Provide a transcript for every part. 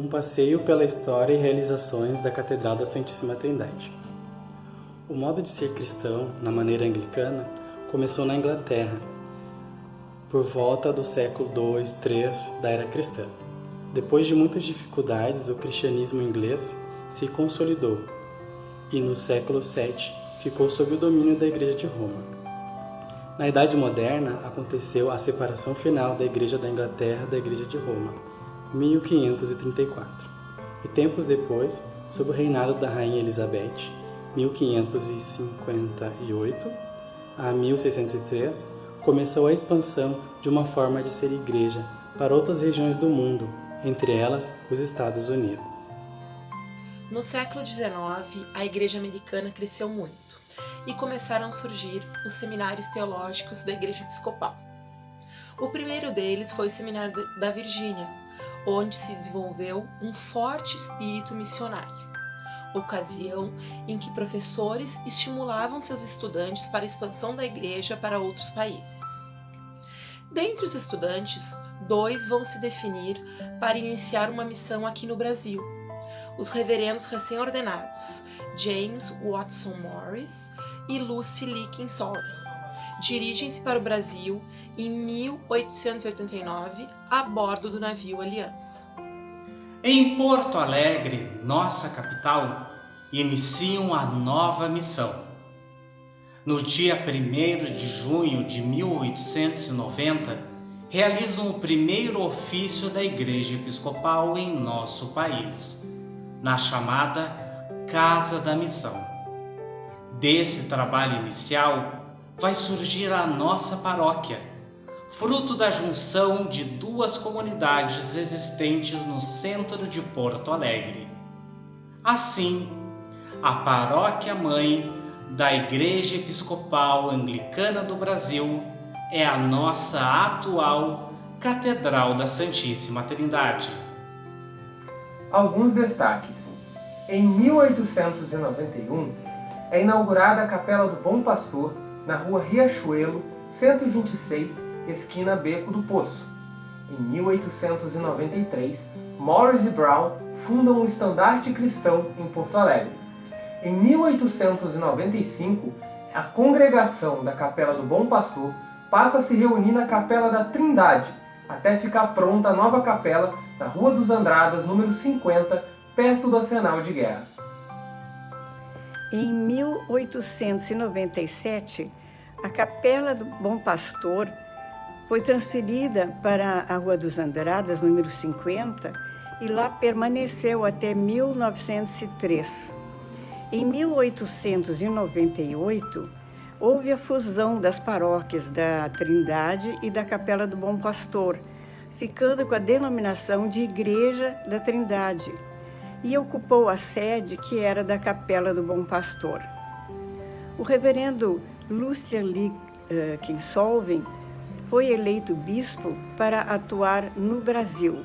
um passeio pela história e realizações da Catedral da Santíssima Trindade. O modo de ser cristão, na maneira anglicana, começou na Inglaterra, por volta do século II, III da era cristã. Depois de muitas dificuldades, o cristianismo inglês se consolidou e, no século VII, ficou sob o domínio da Igreja de Roma. Na Idade Moderna, aconteceu a separação final da Igreja da Inglaterra da Igreja de Roma, 1534. E tempos depois, sob o reinado da Rainha Elizabeth, 1558 a 1603, começou a expansão de uma forma de ser igreja para outras regiões do mundo, entre elas os Estados Unidos. No século XIX, a Igreja Americana cresceu muito e começaram a surgir os seminários teológicos da Igreja Episcopal. O primeiro deles foi o Seminário da Virgínia, onde se desenvolveu um forte espírito missionário, ocasião em que professores estimulavam seus estudantes para a expansão da Igreja para outros países. Dentre os estudantes, 2 vão se definir para iniciar uma missão aqui no Brasil: os reverendos recém-ordenados James Watson Morris e Lucy Lee Kinsolving. Dirigem-se para o Brasil em 1889 a bordo do navio Aliança. Em Porto Alegre, nossa capital, iniciam a nova missão. No dia 1º de junho de 1890, realizam o primeiro ofício da Igreja Episcopal em nosso país, na chamada Casa da Missão. Desse trabalho inicial vai surgir a nossa paróquia, fruto da junção de 2 comunidades existentes no centro de Porto Alegre. Assim, a paróquia-mãe da Igreja Episcopal Anglicana do Brasil é a nossa atual Catedral da Santíssima Trindade. Alguns destaques. Em 1891, é inaugurada a Capela do Bom Pastor, na Rua Riachuelo, 126, esquina Beco do Poço. Em 1893, Morris e Brown fundam o Estandarte Cristão em Porto Alegre. Em 1895, a congregação da Capela do Bom Pastor passa a se reunir na Capela da Trindade, até ficar pronta a nova capela na Rua dos Andradas, número 50, perto do Arsenal de Guerra. Em 1897, a Capela do Bom Pastor foi transferida para a Rua dos Andradas, número 50, e lá permaneceu até 1903. Em 1898, houve a fusão das paróquias da Trindade e da Capela do Bom Pastor, ficando com a denominação de Igreja da Trindade, e ocupou a sede que era da Capela do Bom Pastor. O reverendo Lucy Lee Kinsolving foi eleito bispo para atuar no Brasil.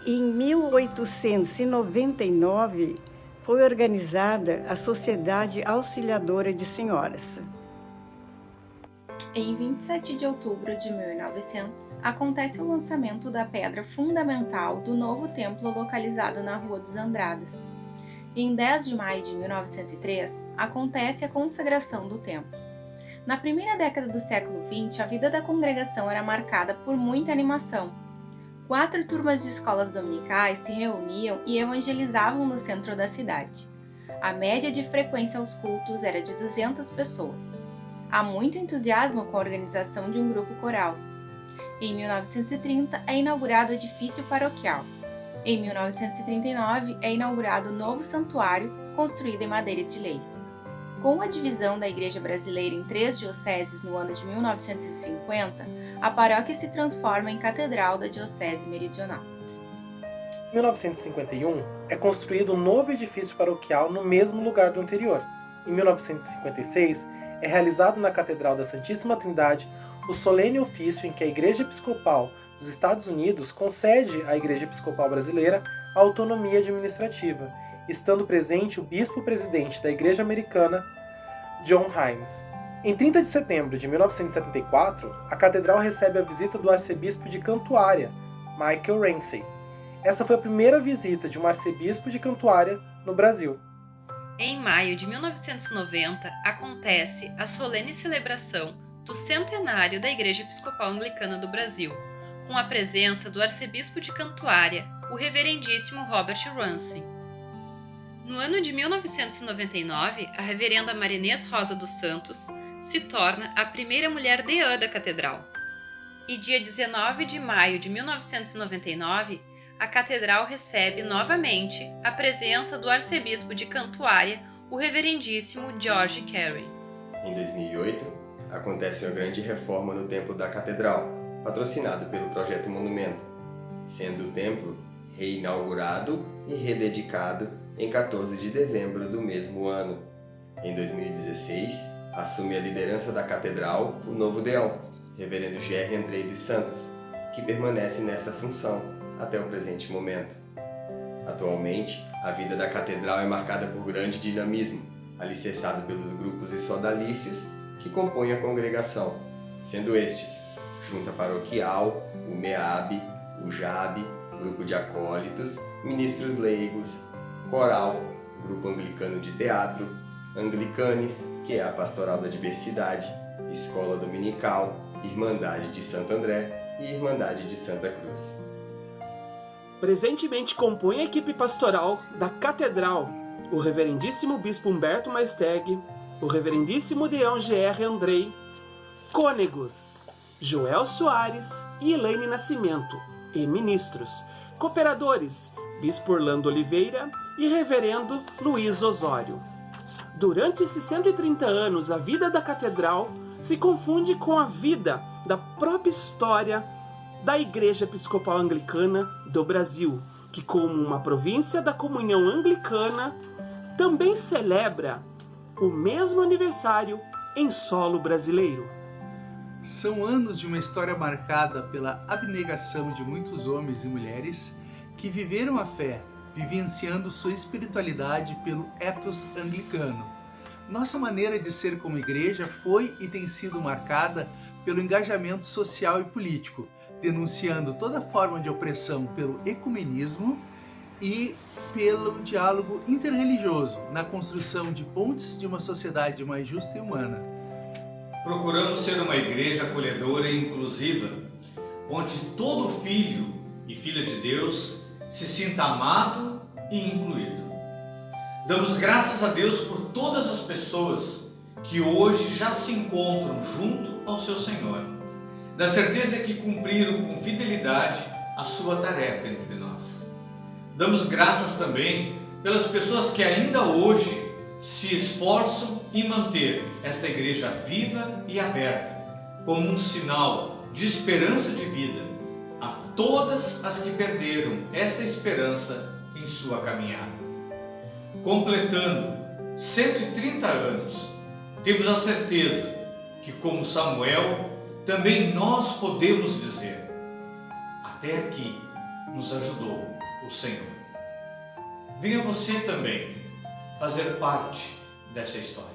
Em 1899, foi organizada a Sociedade Auxiliadora de Senhoras. Em 27 de outubro de 1900, acontece o lançamento da pedra fundamental do novo templo localizado na Rua dos Andradas. E em 10 de maio de 1903, acontece a consagração do templo. Na primeira década do século XX, a vida da congregação era marcada por muita animação. 4 turmas de escolas dominicais se reuniam e evangelizavam no centro da cidade. A média de frequência aos cultos era de 200 pessoas. Há muito entusiasmo com a organização de um grupo coral. Em 1930 é inaugurado o edifício paroquial. Em 1939 é inaugurado o novo santuário, construído em madeira de lei. Com a divisão da Igreja Brasileira em 3 dioceses no ano de 1950, a paróquia se transforma em Catedral da Diocese Meridional. Em 1951, é construído um novo edifício paroquial no mesmo lugar do anterior. Em 1956, é realizado na Catedral da Santíssima Trindade o solene ofício em que a Igreja Episcopal dos Estados Unidos concede à Igreja Episcopal Brasileira a autonomia administrativa, estando presente o bispo-presidente da Igreja Americana, John Himes. Em 30 de setembro de 1974, a catedral recebe a visita do arcebispo de Cantuária, Michael Ramsey. Essa foi a primeira visita de um arcebispo de Cantuária no Brasil. Em maio de 1990, acontece a solene celebração do centenário da Igreja Episcopal Anglicana do Brasil, com a presença do arcebispo de Cantuária, o reverendíssimo Robert Ramsay. No ano de 1999, a reverenda Marinês Rosa dos Santos se torna a primeira mulher deã da catedral. E dia 19 de maio de 1999, a catedral recebe novamente a presença do arcebispo de Cantuária, o reverendíssimo George Carey. Em 2008, acontece uma grande reforma no templo da catedral, patrocinado pelo Projeto Monumenta, sendo o templo reinaugurado e rededicado em 14 de dezembro do mesmo ano. Em 2016, assume a liderança da catedral o novo deão, reverendo Gerry Andrei dos Santos, que permanece nessa função até o presente momento. Atualmente, a vida da catedral é marcada por grande dinamismo, alicerçado pelos grupos e sodalícios que compõem a congregação, sendo estes Junta Paroquial, o MEAB, o JAB, Grupo de Acólitos, Ministros Leigos, Coral, Grupo Anglicano de Teatro, Anglicanes, que é a Pastoral da Diversidade, Escola Dominical, Irmandade de Santo André e Irmandade de Santa Cruz. Presentemente compõe a equipe pastoral da Catedral o Reverendíssimo Bispo Humberto Maesteg, o Reverendíssimo Deão G.R. Andrei, cônegos Joel Soares e Elaine Nascimento, e ministros, cooperadores Bispo Orlando Oliveira e Reverendo Luiz Osório. Durante esses 130 anos, a vida da Catedral se confunde com a vida da própria história da Igreja Episcopal Anglicana do Brasil, que, como uma província da Comunhão Anglicana, também celebra o mesmo aniversário em solo brasileiro. São anos de uma história marcada pela abnegação de muitos homens e mulheres que viveram a fé, vivenciando sua espiritualidade pelo ethos anglicano. Nossa maneira de ser como igreja foi e tem sido marcada pelo engajamento social e político, denunciando toda forma de opressão pelo ecumenismo e pelo diálogo interreligioso na construção de pontes de uma sociedade mais justa e humana. Procuramos ser uma igreja acolhedora e inclusiva, onde todo filho e filha de Deus se sinta amado e incluído. Damos graças a Deus por todas as pessoas que hoje já se encontram junto ao seu Senhor, da certeza que cumpriram com fidelidade a sua tarefa entre nós. Damos graças também pelas pessoas que ainda hoje se esforçam em manter esta igreja viva e aberta, como um sinal de esperança de vida a todas as que perderam esta esperança em sua caminhada. Completando 130 anos, temos a certeza que, como Samuel, também nós podemos dizer: até aqui nos ajudou o Senhor. Venha você também fazer parte dessa história.